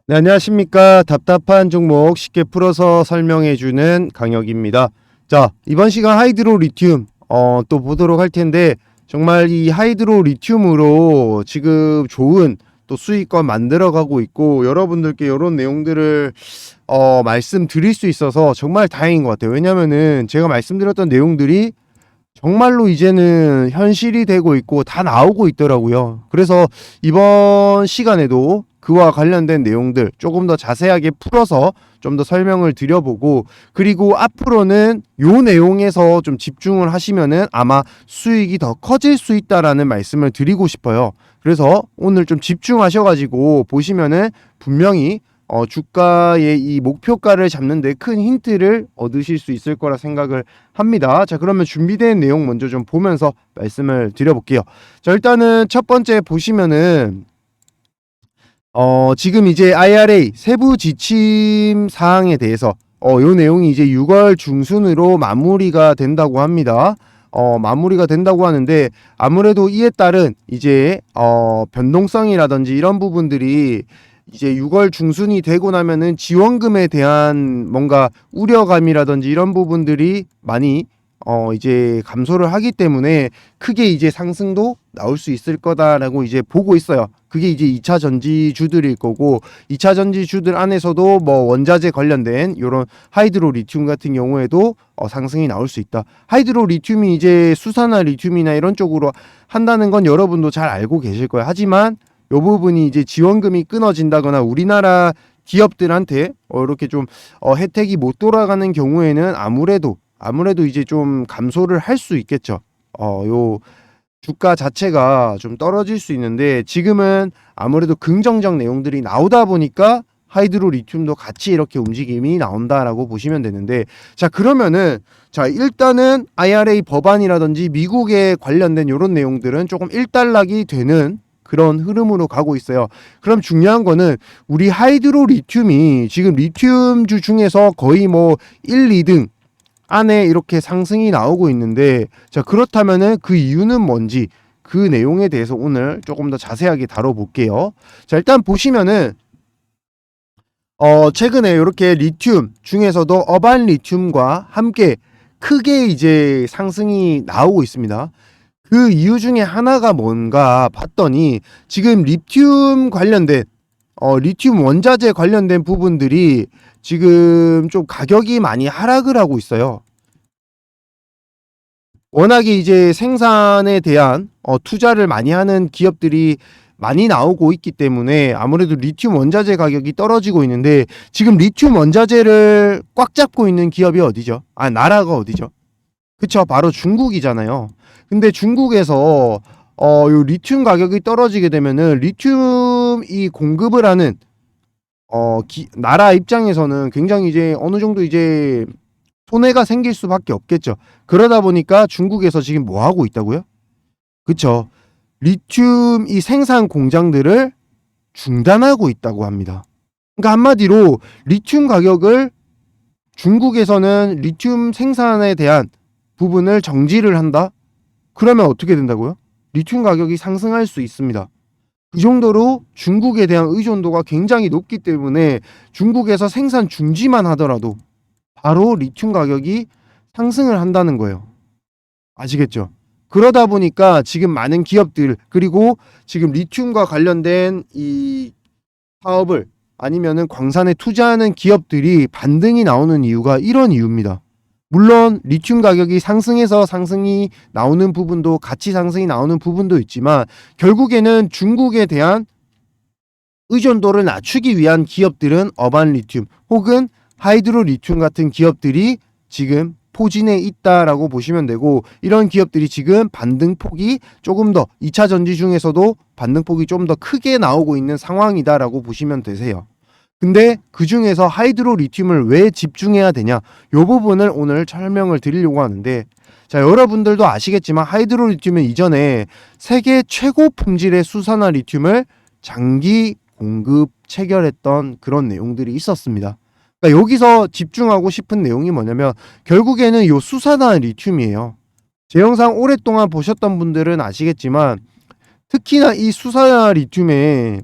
네, 안녕하십니까. 답답한 종목 쉽게 풀어서 설명해주는 강혁입니다. 자, 이번 시간 하이드로 리튬 또 보도록 할 텐데, 정말 이 하이드로 리튬으로 지금 좋은 또 수익권 만들어가고 있고, 여러분들께 이런 내용들을 말씀드릴 수 있어서 정말 다행인 것 같아요. 왜냐면은 제가 말씀드렸던 내용들이 정말로 이제는 현실이 되고 있고 다 나오고 있더라고요. 그래서 이번 시간에도 그와 관련된 내용들 조금 더 자세하게 풀어서 좀 더 설명을 드려보고, 그리고 앞으로는 요 내용에서 좀 집중을 하시면은 아마 수익이 더 커질 수 있다라는 말씀을 드리고 싶어요. 그래서 오늘 좀 집중하셔가지고 보시면은 분명히 주가의 이 목표가를 잡는 데 큰 힌트를 얻으실 수 있을 거라 생각을 합니다. 자, 그러면 준비된 내용 먼저 좀 보면서 말씀을 드려볼게요. 자, 일단은 첫 번째 보시면은 지금 이제 IRA 세부 지침 사항에 대해서 요 내용이 이제 6월 중순으로 마무리가 된다고 합니다. 마무리가 된다고 하는데, 아무래도 이에 따른 이제 변동성이라든지 이런 부분들이 이제 6월 중순이 되고 나면은 지원금에 대한 뭔가 우려감이라든지 이런 부분들이 많이 이제 감소를 하기 때문에 크게 이제 상승도 나올 수 있을 거다라고 이제 보고 있어요. 그게 이제 2차 전지주들일 거고, 2차 전지주들 안에서도 뭐 원자재 관련된 이런 하이드로 리튬 같은 경우에도 상승이 나올 수 있다. 하이드로 리튬이 이제 수산화 리튬이나 이런 쪽으로 한다는 건 여러분도 잘 알고 계실 거예요. 하지만 요 부분이 이제 지원금이 끊어진다거나 우리나라 기업들한테 이렇게 좀 혜택이 못 돌아가는 경우에는 아무래도 이제 좀 감소를 할 수 있겠죠. 요 주가 자체가 좀 떨어질 수 있는데, 지금은 아무래도 긍정적 내용들이 나오다 보니까 하이드로 리튬도 같이 이렇게 움직임이 나온다라고 보시면 되는데, 자, 그러면은 자, 일단은 IRA 법안이라든지 미국에 관련된 이런 내용들은 조금 일단락이 되는 그런 흐름으로 가고 있어요. 그럼 중요한 거는 우리 하이드로 리튬이 지금 리튬주 중에서 거의 뭐 1, 2등 안에 이렇게 상승이 나오고 있는데, 자, 그렇다면은 그 이유는 뭔지, 그 내용에 대해서 오늘 조금 더 자세하게 다뤄볼게요. 자, 일단 보시면은 최근에 이렇게 리튬 중에서도 어반 리튬과 함께 크게 이제 상승이 나오고 있습니다. 그 이유 중에 하나가 뭔가 봤더니, 지금 리튬 관련된 리튬 원자재 관련된 부분들이 지금 좀 가격이 많이 하락을 하고 있어요. 워낙에 이제 생산에 대한 투자를 많이 하는 기업들이 많이 나오고 있기 때문에 아무래도 리튬 원자재 가격이 떨어지고 있는데, 지금 리튬 원자재를 꽉 잡고 있는 기업이 어디죠? 나라가 어디죠? 그쵸, 바로 중국이잖아요. 근데 중국에서 요 리튬 가격이 떨어지게 되면은 리튬 이 공급을 하는 나라 입장에서는 굉장히 이제 어느 정도 이제 손해가 생길 수밖에 없겠죠. 그러다 보니까 중국에서 지금 뭐 하고 있다고요? 그쵸. 리튬 이 생산 공장들을 중단하고 있다고 합니다. 그러니까 한마디로 리튬 가격을 중국에서는 리튬 생산에 대한 부분을 정지를 한다? 그러면 어떻게 된다고요? 리튬 가격이 상승할 수 있습니다. 그 정도로 중국에 대한 의존도가 굉장히 높기 때문에 중국에서 생산 중지만 하더라도 바로 리튬 가격이 상승을 한다는 거예요. 아시겠죠? 그러다 보니까 지금 많은 기업들, 그리고 지금 리튬과 관련된 이 사업을 아니면은 광산에 투자하는 기업들이 반등이 나오는 이유가 이런 이유입니다. 물론 리튬 가격이 상승해서 상승이 나오는 부분도, 같이 상승이 나오는 부분도 있지만, 결국에는 중국에 대한 의존도를 낮추기 위한 기업들은 어반 리튬 혹은 하이드로 리튬 같은 기업들이 지금 포진해 있다라고 보시면 되고, 이런 기업들이 지금 반등폭이 조금 더 2차 전지 중에서도 반등폭이 좀 더 크게 나오고 있는 상황이다라고 보시면 되세요. 근데 그 중에서 하이드로 리튬을 왜 집중해야 되냐, 요 부분을 오늘 설명을 드리려고 하는데, 자, 여러분들도 아시겠지만 하이드로 리튬은 이전에 세계 최고 품질의 수산화 리튬을 장기 공급 체결했던 그런 내용들이 있었습니다. 그러니까 여기서 집중하고 싶은 내용이 뭐냐면, 결국에는 요 수산화 리튬이에요. 제 영상 오랫동안 보셨던 분들은 아시겠지만, 특히나 이 수산화 리튬에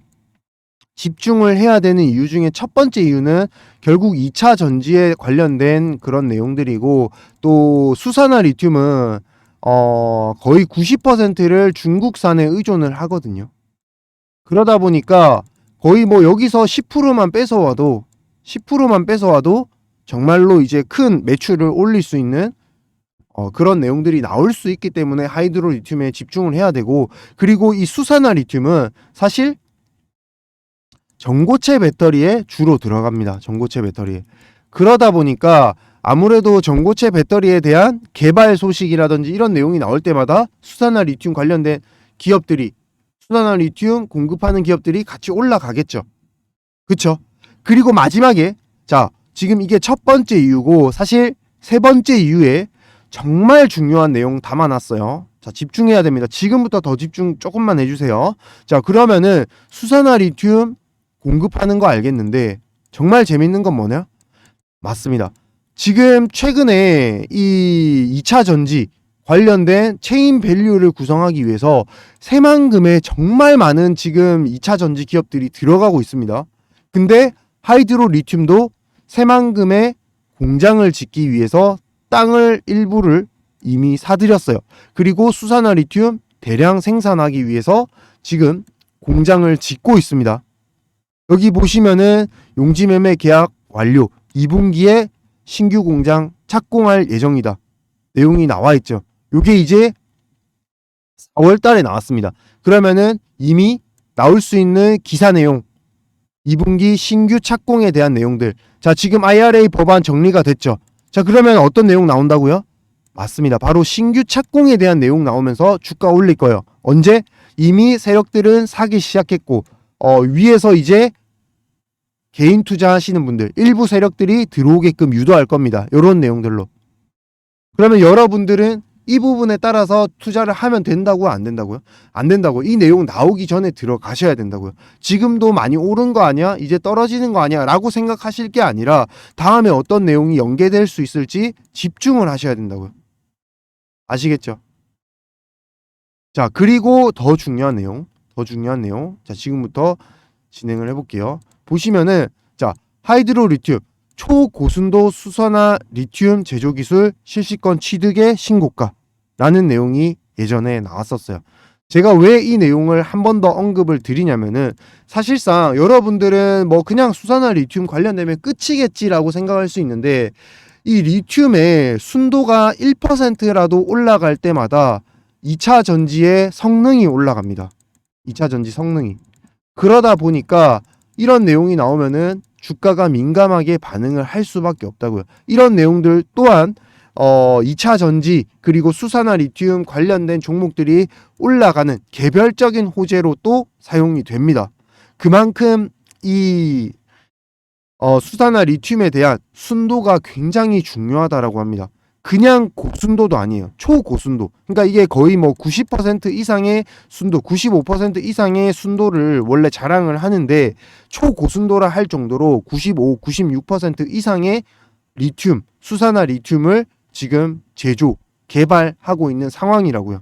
집중을 해야 되는 이유 중에 첫 번째 이유는 결국 2차 전지에 관련된 그런 내용들이고, 또 수산화 리튬은 거의 90%를 중국산에 의존을 하거든요. 그러다 보니까 거의 뭐 여기서 10%만 뺏어와도 정말로 이제 큰 매출을 올릴 수 있는 그런 내용들이 나올 수 있기 때문에 하이드로 리튬에 집중을 해야 되고, 그리고 이 수산화 리튬은 사실 전고체 배터리에 주로 들어갑니다. 전고체 배터리에. 그러다 보니까 아무래도 전고체 배터리에 대한 개발 소식이라든지 이런 내용이 나올 때마다 수산화 리튬 관련된 기업들이, 수산화 리튬 공급하는 기업들이 같이 올라가겠죠. 그쵸? 그리고 마지막에, 자, 지금 이게 첫 번째 이유고, 사실 세 번째 이유에 정말 중요한 내용 담아놨어요. 자, 집중해야 됩니다. 지금부터 더 집중 조금만 해주세요. 자, 그러면은 수산화 리튬 공급하는 거 알겠는데, 정말 재밌는 건 뭐냐? 맞습니다. 지금 최근에 이 2차 전지 관련된 체인 밸류를 구성하기 위해서 새만금에 정말 많은 지금 2차 전지 기업들이 들어가고 있습니다. 근데 하이드로 리튬도 새만금에 공장을 짓기 위해서 땅을 일부를 이미 사들였어요. 그리고 수산화 리튬 대량 생산하기 위해서 지금 공장을 짓고 있습니다. 여기 보시면은 용지 매매 계약 완료, 2분기에 신규 공장 착공할 예정이다 내용이 나와 있죠. 요게 이제 4월 달에 나왔습니다. 그러면은 이미 나올 수 있는 기사 내용, 2분기 신규 착공에 대한 내용들. 자, 지금 IRA 법안 정리가 됐죠. 자, 그러면 어떤 내용 나온다고요? 맞습니다. 바로 신규 착공에 대한 내용 나오면서 주가 올릴 거예요. 언제? 이미 세력들은 사기 시작했고, 위에서 이제 개인 투자하시는 분들, 일부 세력들이 들어오게끔 유도할 겁니다. 이런 내용들로. 그러면 여러분들은 이 부분에 따라서 투자를 하면 된다고요? 안 된다고요? 안 된다고. 이 내용 나오기 전에 들어가셔야 된다고요. 지금도 많이 오른 거 아니야? 이제 떨어지는 거 아니야? 라고 생각하실 게 아니라 다음에 어떤 내용이 연계될 수 있을지 집중을 하셔야 된다고요. 아시겠죠? 자, 그리고 더 중요한 내용. 자, 지금부터 진행을 해볼게요. 보시면은, 자, 하이드로 리튬 초고순도 수산화 리튬 제조 기술 실시권 취득의 신고가라는 내용이 예전에 나왔었어요. 제가 왜 이 내용을 한 번 더 언급을 드리냐면은, 사실상 여러분들은 뭐 그냥 수산화 리튬 관련되면 끝이겠지라고 생각할 수 있는데, 이 리튬의 순도가 1%라도 올라갈 때마다 2차 전지의 성능이 올라갑니다. 2차 전지 성능이. 그러다 보니까 이런 내용이 나오면은 주가가 민감하게 반응을 할 수밖에 없다고요. 이런 내용들 또한 2차 전지 그리고 수산화 리튬 관련된 종목들이 올라가는 개별적인 호재로 또 사용이 됩니다. 그만큼 이 수산화 리튬에 대한 순도가 굉장히 중요하다라고 합니다. 그냥 고순도도 아니에요. 초고순도. 그러니까 이게 거의 뭐 90% 이상의 순도, 95% 이상의 순도를 원래 자랑을 하는데, 초고순도라 할 정도로 95, 96% 이상의 리튬, 수산화 리튬을 지금 제조, 개발하고 있는 상황이라고요.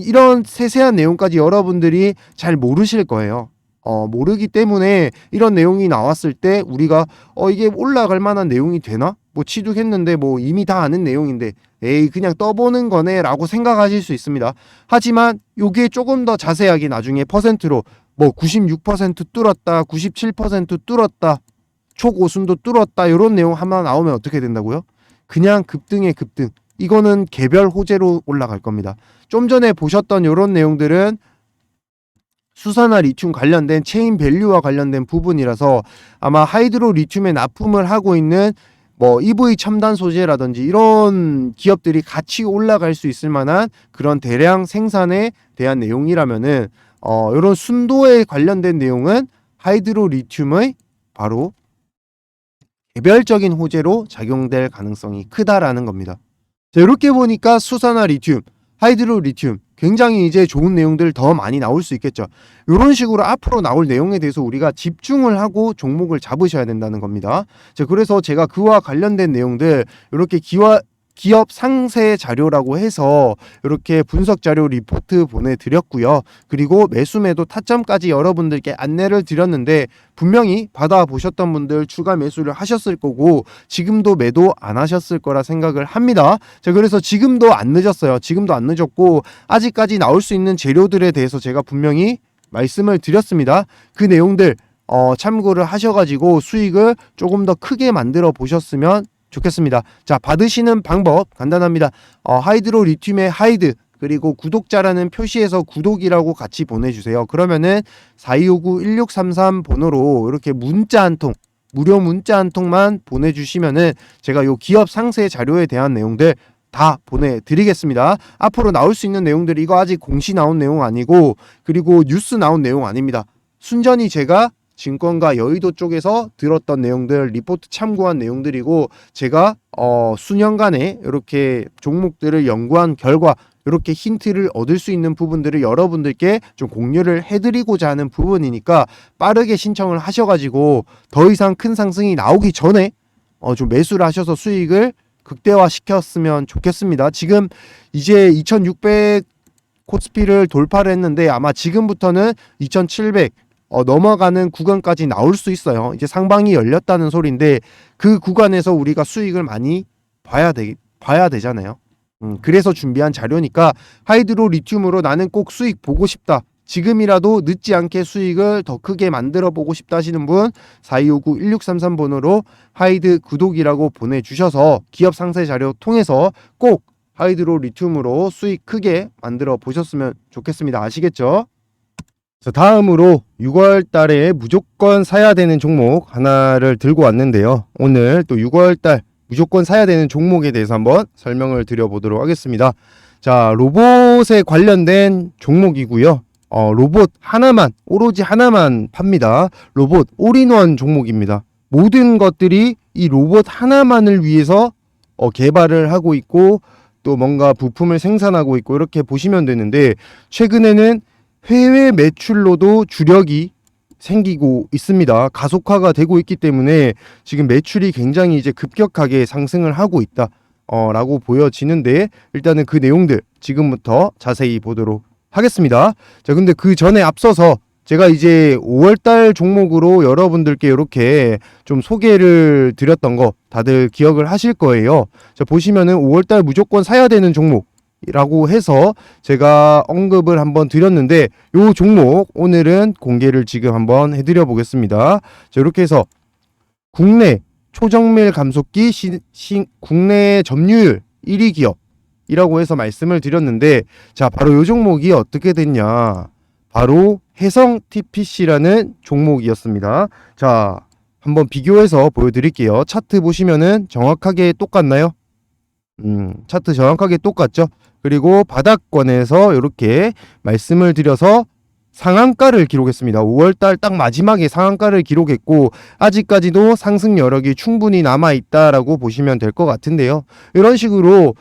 이런 세세한 내용까지 여러분들이 잘 모르실 거예요. 모르기 때문에 이런 내용이 나왔을 때 우리가 이게 올라갈 만한 내용이 되나? 뭐 취득했는데 뭐 이미 다 아는 내용인데 에이 그냥 떠보는 거네 라고 생각하실 수 있습니다. 하지만 요게 조금 더 자세하게 나중에 퍼센트로 뭐 96% 뚫었다, 97% 뚫었다, 초고순도 뚫었다 이런 내용 하나 나오면 어떻게 된다고요? 그냥 급등에 급등. 이거는 개별 호재로 올라갈 겁니다. 좀 전에 보셨던 이런 내용들은 수산화 리튬 관련된 체인 밸류와 관련된 부분이라서 아마 하이드로 리튬에 납품을 하고 있는 뭐 EV 첨단 소재라든지 이런 기업들이 같이 올라갈 수 있을 만한 그런 대량 생산에 대한 내용이라면은 이런 순도에 관련된 내용은 하이드로 리튬의 바로 개별적인 호재로 작용될 가능성이 크다라는 겁니다. 자, 이렇게 보니까 수산화 리튬, 하이드로 리튬 굉장히 이제 좋은 내용들 더 많이 나올 수 있겠죠. 이런 식으로 앞으로 나올 내용에 대해서 우리가 집중을 하고 종목을 잡으셔야 된다는 겁니다. 자, 그래서 제가 그와 관련된 내용들 이렇게 기업 상세 자료라고 해서 이렇게 분석 자료 리포트 보내드렸고요. 그리고 매수 매도 타점까지 여러분들께 안내를 드렸는데 분명히 받아보셨던 분들 추가 매수를 하셨을 거고 지금도 매도 안 하셨을 거라 생각을 합니다. 자, 그래서 지금도 안 늦었어요. 지금도 안 늦었고 아직까지 나올 수 있는 재료들에 대해서 제가 분명히 말씀을 드렸습니다. 그 내용들 참고를 하셔가지고 수익을 조금 더 크게 만들어 보셨으면 좋겠습니다. 자, 받으시는 방법 간단합니다. 하이드로 리튬의 하이드 그리고 구독자라는 표시에서 구독이라고 같이 보내주세요. 그러면은 4259-1633 번호로 이렇게 문자 한 통, 무료 문자 한 통만 보내주시면은 제가 요 기업 상세 자료에 대한 내용들 다 보내드리겠습니다. 앞으로 나올 수 있는 내용들 이거 아직 공시 나온 내용 아니고 그리고 뉴스 나온 내용 아닙니다. 순전히 제가 증권가 여의도 쪽에서 들었던 내용들 리포트 참고한 내용들이고 제가 수년간에 이렇게 종목들을 연구한 결과 이렇게 힌트를 얻을 수 있는 부분들을 여러분들께 좀 공유를 해드리고자 하는 부분이니까 빠르게 신청을 하셔가지고 더 이상 큰 상승이 나오기 전에 좀 매수를 하셔서 수익을 극대화 시켰으면 좋겠습니다. 지금 이제 2600 코스피를 돌파를 했는데 아마 지금부터는 2700 넘어가는 구간까지 나올 수 있어요. 이제 상방이 열렸다는 소리인데 그 구간에서 우리가 수익을 많이 봐야 되잖아요. 그래서 준비한 자료니까 하이드로 리튬으로 나는 꼭 수익 보고 싶다. 지금이라도 늦지 않게 수익을 더 크게 만들어 보고 싶다 하시는 분 4259-1633 번호로 하이드 구독이라고 보내주셔서 기업 상세 자료 통해서 꼭 하이드로 리튬으로 수익 크게 만들어 보셨으면 좋겠습니다. 아시겠죠? 자, 다음으로 6월 달에 무조건 사야 되는 종목 하나를 들고 왔는데요. 오늘 또 6월 달 무조건 사야 되는 종목에 대해서 한번 설명을 드려보도록 하겠습니다. 자, 로봇에 관련된 종목이고요. 로봇 하나만, 오로지 하나만 팝니다. 로봇 올인원 종목입니다. 모든 것들이 이 로봇 하나만을 위해서 개발을 하고 있고 또 뭔가 부품을 생산하고 있고 이렇게 보시면 되는데 최근에는 해외 매출로도 주력이 생기고 있습니다. 가속화가 되고 있기 때문에 지금 매출이 굉장히 이제 급격하게 상승을 하고 있다 라고 보여지는데 일단은 그 내용들 지금부터 자세히 보도록 하겠습니다. 자, 근데 그 전에 앞서서 제가 이제 5월달 종목으로 여러분들께 이렇게 좀 소개를 드렸던 거 다들 기억을 하실 거예요. 자, 보시면은 5월달 무조건 사야 되는 종목이라고 해서 제가 언급을 한번 드렸는데 요 종목 오늘은 공개를 지금 한번 해드려 보겠습니다. 자, 이렇게 해서 국내 초정밀 감속기 국내 점유율 1위 기업이라고 해서 말씀을 드렸는데 자, 바로 요 종목이 어떻게 됐냐, 바로 해성 TPC라는 종목이었습니다. 자, 한번 비교해서 보여드릴게요. 차트 보시면은 정확하게 똑같나요? 차트 정확하게 똑같죠? 그리고 바닥권에서 이렇게 말씀을 드려서 상한가를 기록했습니다. 5월달 딱 마지막에 상한가를 기록했고 아직까지도 상승 여력이 충분히 남아있다라고 보시면 될 것 같은데요. 이런 식으로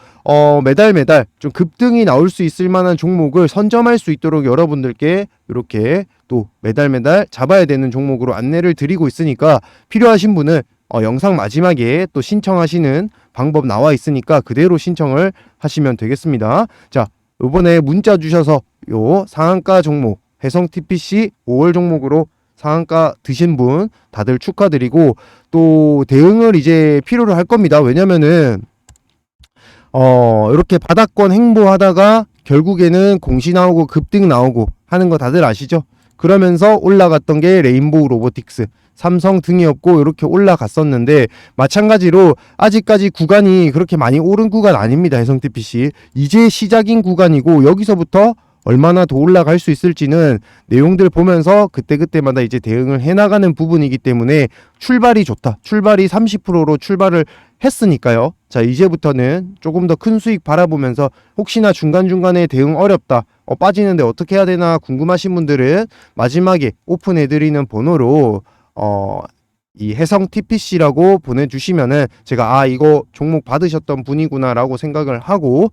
매달 좀 급등이 나올 수 있을 만한 종목을 선점할 수 있도록 여러분들께 이렇게 또 매달 잡아야 되는 종목으로 안내를 드리고 있으니까 필요하신 분은 영상 마지막에 또 신청하시는 방법 나와 있으니까 그대로 신청을 하시면 되겠습니다. 자, 이번에 문자 주셔서 요 상한가 종목 해성 TPC 5월 종목으로 상한가 드신 분 다들 축하드리고 또 대응을 이제 필요로 할 겁니다. 왜냐면은 이렇게 바닥권 행보하다가 결국에는 공시 나오고 급등 나오고 하는 거 다들 아시죠? 그러면서 올라갔던 게 레인보우 로보틱스, 삼성 등이 없고 이렇게 올라갔었는데 마찬가지로 아직까지 구간이 그렇게 많이 오른 구간 아닙니다. 해성 TPC 이제 시작인 구간이고 여기서부터 얼마나 더 올라갈 수 있을지는 내용들 보면서 그때그때마다 이제 대응을 해나가는 부분이기 때문에 출발이 좋다. 출발이 30%로 출발을 했으니까요. 자, 이제부터는 조금 더 큰 수익 바라보면서 혹시나 중간중간에 대응 어렵다, 빠지는데 어떻게 해야 되나 궁금하신 분들은 마지막에 오픈해드리는 번호로 이 해성 TPC라고 보내주시면은 제가 이거 종목 받으셨던 분이구나 라고 생각을 하고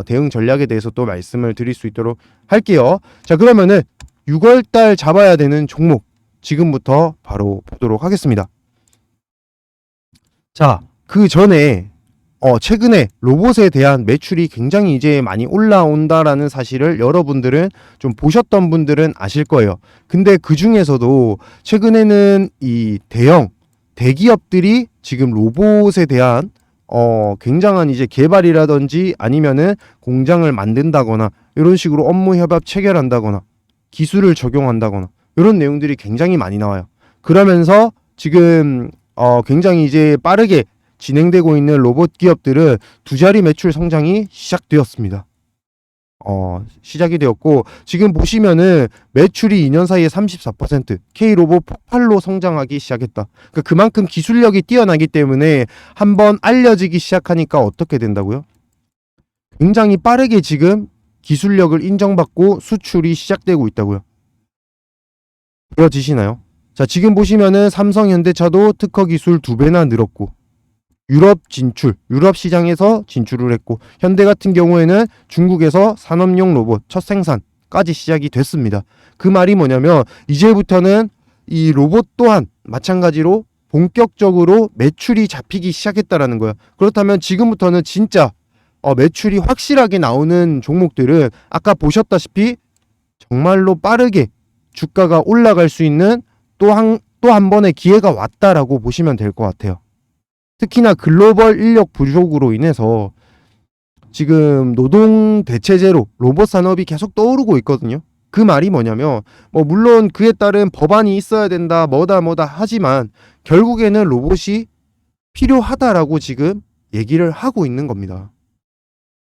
대응 전략에 대해서 또 말씀을 드릴 수 있도록 할게요. 자, 그러면은 6월달 잡아야 되는 종목 지금부터 바로 보도록 하겠습니다. 자, 그 전에 최근에 로봇에 대한 매출이 굉장히 이제 많이 올라온다라는 사실을 여러분들은 좀 보셨던 분들은 아실 거예요. 근데 그 중에서도 최근에는 이 대기업들이 지금 로봇에 대한 굉장한 이제 개발이라든지 아니면은 공장을 만든다거나 이런 식으로 업무 협약 체결한다거나 기술을 적용한다거나 이런 내용들이 굉장히 많이 나와요. 그러면서 지금 굉장히 이제 빠르게 진행되고 있는 로봇 기업들은 두 자리 매출 성장이 시작되었습니다. 시작이 되었고 지금 보시면은 매출이 2년 사이에 34% K로봇 폭발로 성장하기 시작했다. 그러니까 그만큼 기술력이 뛰어나기 때문에 한번 알려지기 시작하니까 어떻게 된다고요? 굉장히 빠르게 지금 기술력을 인정받고 수출이 시작되고 있다고요. 보여지시나요? 자, 지금 보시면은 삼성, 현대차도 특허 기술 2배나 늘었고 유럽 시장에서 진출을 했고 현대 같은 경우에는 중국에서 산업용 로봇 첫 생산까지 시작이 됐습니다. 그 말이 뭐냐면 이제부터는 이 로봇 또한 마찬가지로 본격적으로 매출이 잡히기 시작했다라는 거예요. 그렇다면 지금부터는 진짜 매출이 확실하게 나오는 종목들은 아까 보셨다시피 정말로 빠르게 주가가 올라갈 수 있는 또 한 번의 기회가 왔다라고 보시면 될 것 같아요. 특히나 글로벌 인력 부족으로 인해서 지금 노동 대체제로 로봇 산업이 계속 떠오르고 있거든요. 그 말이 뭐냐면 물론 그에 따른 법안이 있어야 된다 뭐다 하지만 결국에는 로봇이 필요하다라고 지금 얘기를 하고 있는 겁니다.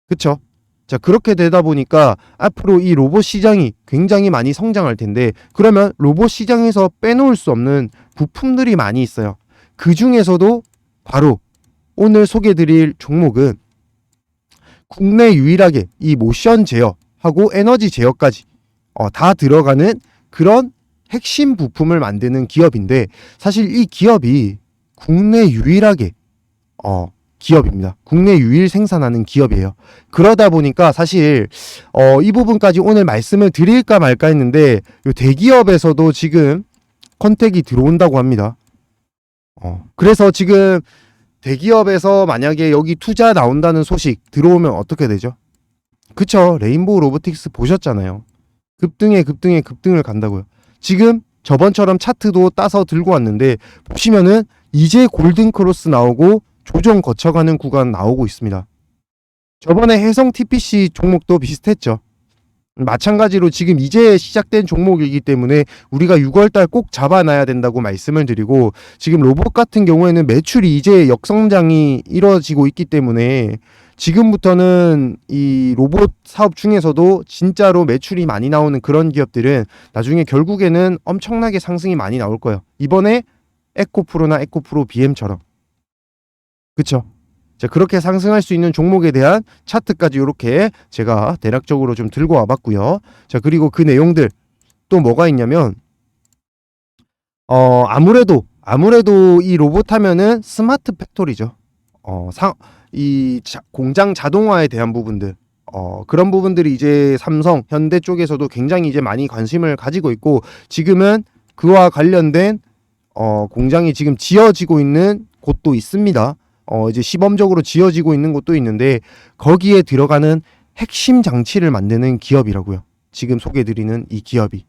그쵸? 자, 그렇게 되다 보니까 앞으로 이 로봇 시장이 굉장히 많이 성장할 텐데 그러면 로봇 시장에서 빼놓을 수 없는 부품들이 많이 있어요. 그 중에서도 바로 오늘 소개드릴 종목은 국내 유일하게 이 모션 제어하고 에너지 제어까지 다 들어가는 그런 핵심 부품을 만드는 기업인데 사실 이 기업이 국내 유일하게 기업입니다. 국내 유일 생산하는 기업이에요. 그러다 보니까 사실 이 부분까지 오늘 말씀을 드릴까 말까 했는데 요 대기업에서도 지금 컨택이 들어온다고 합니다. 그래서 지금 대기업에서 만약에 여기 투자 나온다는 소식 들어오면 어떻게 되죠? 그쵸? 레인보우 로보틱스 보셨잖아요. 급등을 간다고요. 지금 저번처럼 차트도 따서 들고 왔는데 보시면은 이제 골든 크로스 나오고 조정 거쳐가는 구간 나오고 있습니다. 저번에 해성 TPC 종목도 비슷했죠. 마찬가지로 지금 이제 시작된 종목이기 때문에 우리가 6월달 꼭 잡아놔야 된다고 말씀을 드리고 지금 로봇 같은 경우에는 매출이 이제 역성장이 이루어지고 있기 때문에 지금부터는 이 로봇 사업 중에서도 진짜로 매출이 많이 나오는 그런 기업들은 나중에 결국에는 엄청나게 상승이 많이 나올 거예요. 이번에 에코프로나 에코프로 BM처럼. 그쵸? 자, 그렇게 상승할 수 있는 종목에 대한 차트까지 이렇게 제가 대략적으로 좀 들고 와봤고요. 자, 그리고 그 내용들 또 뭐가 있냐면 아무래도 이 로봇 하면은 스마트 팩토리죠. 공장 자동화에 대한 부분들 그런 부분들이 이제 삼성, 현대 쪽에서도 굉장히 이제 많이 관심을 가지고 있고 지금은 그와 관련된 공장이 지금 지어지고 있는 곳도 있습니다. 이제 시범적으로 지어지고 있는 곳도 있는데 거기에 들어가는 핵심 장치를 만드는 기업이라고요. 지금 소개해드리는 이 기업이.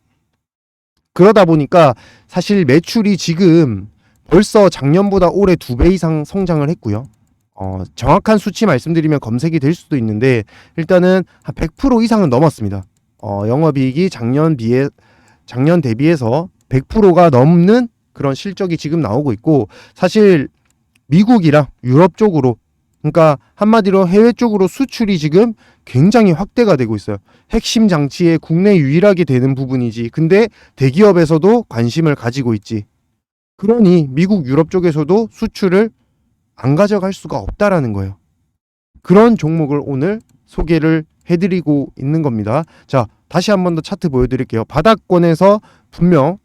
그러다 보니까 사실 매출이 지금 벌써 작년보다 올해 2배 이상 성장을 했고요. 정확한 수치 말씀드리면 검색이 될 수도 있는데 일단은 한 100% 이상은 넘었습니다. 영업이익이 작년 대비해서 100%가 넘는 그런 실적이 지금 나오고 있고 사실 미국이랑 유럽 쪽으로 그러니까 한마디로 해외 쪽으로 수출이 지금 굉장히 확대가 되고 있어요. 핵심 장치에 국내 유일하게 되는 부분이지. 근데 대기업에서도 관심을 가지고 있지. 그러니 미국 유럽 쪽에서도 수출을 안 가져갈 수가 없다라는 거예요. 그런 종목을 오늘 소개를 해드리고 있는 겁니다. 자, 다시 한 번 더 차트 보여드릴게요. 바닥권에서 분명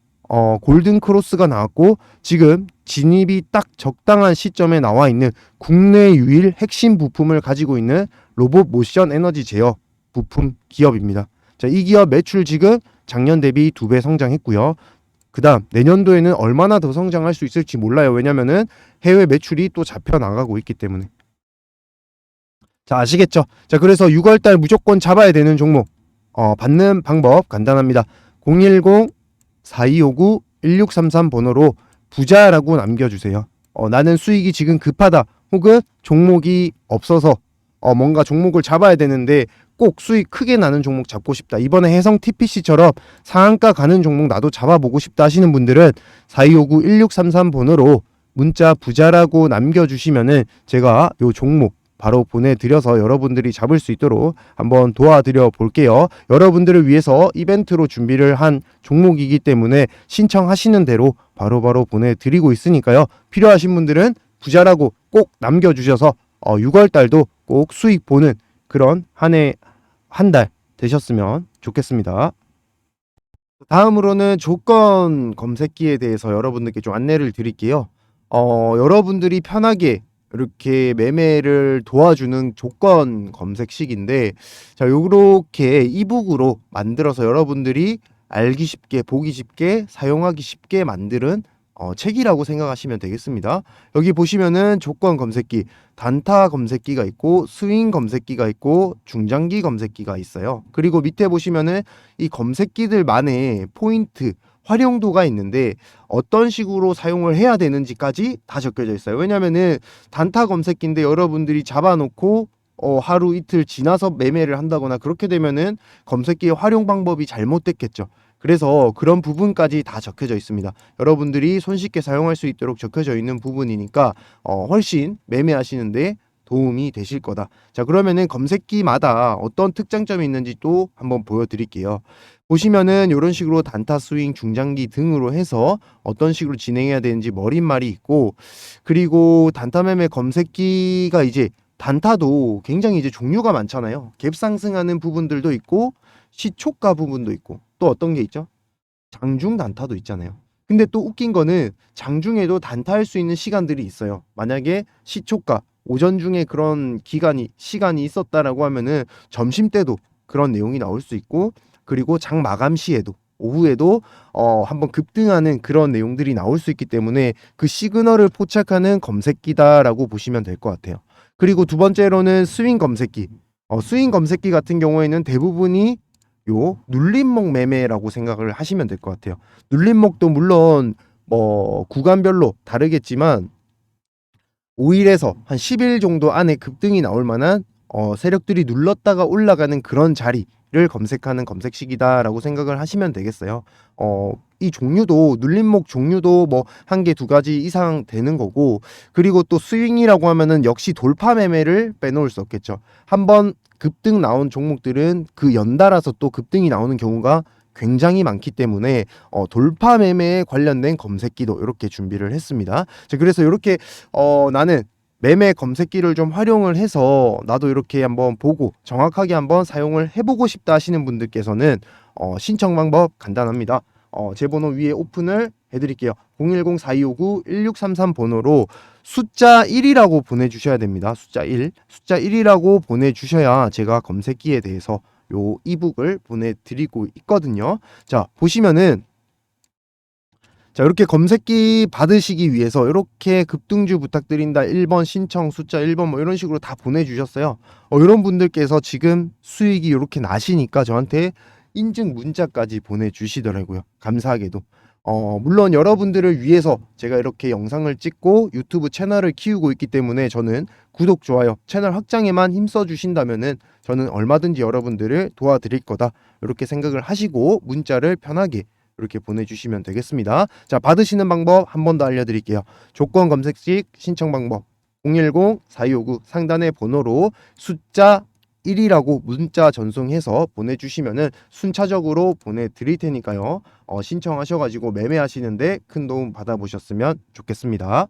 골든 크로스가 나왔고 지금 진입이 딱 적당한 시점에 나와 있는 국내 유일 핵심 부품을 가지고 있는 로봇 모션 에너지 제어 부품 기업입니다. 자, 이 기업 매출 지금 작년 대비 2배 성장했고요. 그 다음 내년도에는 얼마나 더 성장할 수 있을지 몰라요. 왜냐면은 해외 매출이 또 잡혀 나가고 있기 때문에. 자, 아시겠죠? 자, 그래서 6월달 무조건 잡아야 되는 종목 받는 방법 간단합니다. 010-4259-1633 번호로 부자라고 남겨주세요. 나는 수익이 지금 급하다, 혹은 종목이 없어서 뭔가 종목을 잡아야 되는데 꼭 수익 크게 나는 종목 잡고 싶다, 이번에 해성 TPC처럼 상한가 가는 종목 나도 잡아보고 싶다 하시는 분들은 4259-1633 번호로 문자 부자라고 남겨주시면은 제가 요 종목 바로 보내드려서 여러분들이 잡을 수 있도록 한번 도와드려 볼게요. 여러분들을 위해서 이벤트로 준비를 한 종목이기 때문에 신청하시는 대로 바로바로 보내드리고 있으니까요. 필요하신 분들은 부자라고 꼭 남겨주셔서 6월달도 꼭 수익 보는 그런 한 달 되셨으면 좋겠습니다. 다음으로는 조건 검색기에 대해서 여러분들께 좀 안내를 드릴게요. 여러분들이 편하게 이렇게 매매를 도와주는 조건 검색식인데, 자, 요렇게 이북으로 만들어서 여러분들이 알기 쉽게, 보기 쉽게, 사용하기 쉽게 만드는 책이라고 생각하시면 되겠습니다. 여기 보시면은 조건 검색기, 단타 검색기가 있고 스윙 검색기가 있고 중장기 검색기가 있어요. 그리고 밑에 보시면은 이 검색기들만의 포인트, 활용도가 있는데 어떤 식으로 사용을 해야 되는지까지 다 적혀져 있어요. 왜냐면은 단타 검색기인데 여러분들이 잡아놓고 하루 이틀 지나서 매매를 한다거나 그렇게 되면은 검색기의 활용 방법이 잘못됐겠죠. 그래서 그런 부분까지 다 적혀져 있습니다. 여러분들이 손쉽게 사용할 수 있도록 적혀져 있는 부분이니까 훨씬 매매하시는데 도움이 되실 거다. 자, 그러면은 검색기마다 어떤 특장점이 있는지 또 한번 보여드릴게요. 보시면은 이런 식으로 단타, 스윙, 중장기 등으로 해서 어떤 식으로 진행해야 되는지 머릿말이 있고, 그리고 단타 매매 검색기가 이제 단타도 굉장히 이제 종류가 많잖아요. 갭 상승하는 부분들도 있고 시초가 부분도 있고 또 어떤 게 있죠? 장중 단타도 있잖아요. 근데 또 웃긴 거는 장중에도 단타할 수 있는 시간들이 있어요. 만약에 시초가 오전 중에 그런 시간이 있었다라고 하면은 점심 때도 그런 내용이 나올 수 있고, 그리고 장 마감 시에도 오후에도 한번 급등하는 그런 내용들이 나올 수 있기 때문에 그 시그널을 포착하는 검색기다라고 보시면 될 것 같아요. 그리고 두 번째로는 스윙 검색기. 스윙 검색기 같은 경우에는 대부분이 요 눌림목 매매라고 생각을 하시면 될 것 같아요. 눌림목도 물론 뭐 구간별로 다르겠지만 5일에서 한 10일 정도 안에 급등이 나올 만한 세력들이 눌렀다가 올라가는 그런 자리를 검색하는 검색식이다라고 생각을 하시면 되겠어요. 이 종류도 눌림목 종류도 뭐 한 개, 두 가지 이상 되는 거고, 그리고 또 스윙이라고 하면은 역시 돌파 매매를 빼놓을 수 없겠죠. 한번 급등 나온 종목들은 그 연달아서 또 급등이 나오는 경우가 굉장히 많기 때문에 돌파 매매에 관련된 검색기도 이렇게 준비를 했습니다. 자, 그래서 이렇게 나는 매매 검색기를 좀 활용을 해서 나도 이렇게 한번 보고 정확하게 한번 사용을 해보고 싶다 하시는 분들께서는 신청 방법 간단합니다. 제 번호 위에 오픈을 해드릴게요. 010-4259-1633 번호로 숫자 1이라고 보내주셔야 됩니다. 숫자 1이라고 보내주셔야 제가 검색기에 대해서 요 이북을 보내드리고 있거든요. 자, 보시면은 자, 이렇게 검색기 받으시기 위해서 이렇게 급등주 부탁드린다 1번 신청 숫자 1번 뭐 이런 식으로 다 보내주셨어요. 이런 분들께서 지금 수익이 이렇게 나시니까 저한테 인증 문자까지 보내주시더라고요. 감사하게도. 물론 여러분들을 위해서 제가 이렇게 영상을 찍고 유튜브 채널을 키우고 있기 때문에 저는 구독, 좋아요, 채널 확장에만 힘써 주신다면은 저는 얼마든지 여러분들을 도와드릴 거다, 이렇게 생각을 하시고 문자를 편하게 이렇게 보내주시면 되겠습니다. 자, 받으시는 방법 한 번 더 알려드릴게요. 조건 검색식 신청 방법 010-4259 상단의 번호로 숫자 1이라고 문자 전송해서 보내주시면은 순차적으로 보내드릴 테니까요. 신청하셔가지고 매매하시는데 큰 도움 받아보셨으면 좋겠습니다.